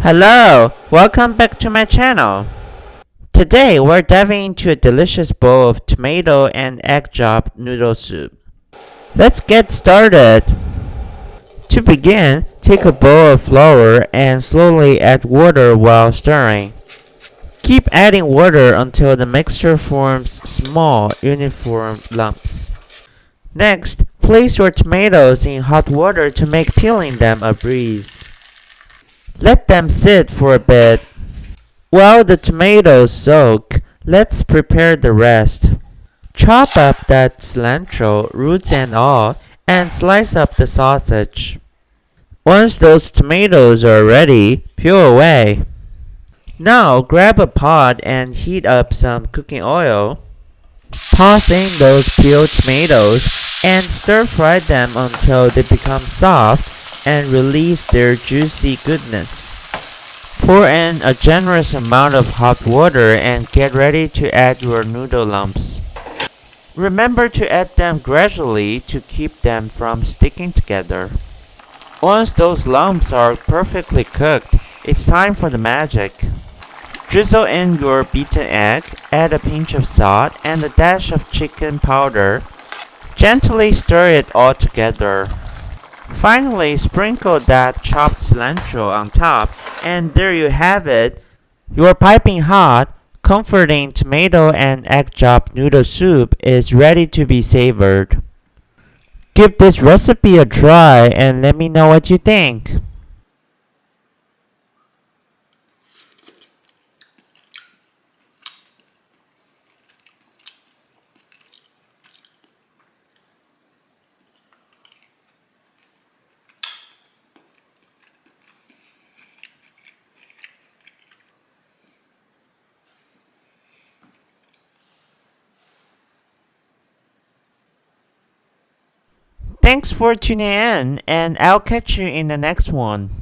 Hello, welcome back to my channel. Today we're diving into a delicious bowl of tomato and egg chop noodle soup. Let's get started. To begin, take a bowl of flour and slowly add water while stirring. Keep adding water until the mixture forms small, uniform lumps. Next, place your tomatoes in hot water to make peeling them a breeze. Let them sit for a bit. While the tomatoes soak, let's prepare the rest. Chop up that cilantro, roots and all, and slice up the sausage. Once those tomatoes are ready, peel away. Now grab a pot and heat up some cooking oil. Toss in those peeled tomatoes and stir fry them until they become soft and release their juicy goodness. Pour in a generous amount of hot water and get ready to add your noodle lumps. Remember to add them gradually to keep them from sticking together. Once those lumps are perfectly cooked, it's time for the magic. Drizzle in your beaten egg, add a pinch of salt and a dash of chicken powder. Gently stir it all together. Finally, sprinkle that chopped cilantro on top, and there you have it. Your piping hot, comforting tomato and egg chop noodle soup is ready to be savored. Give this recipe a try and let me know what you think. Thanks for tuning in, and I'll catch you in the next one.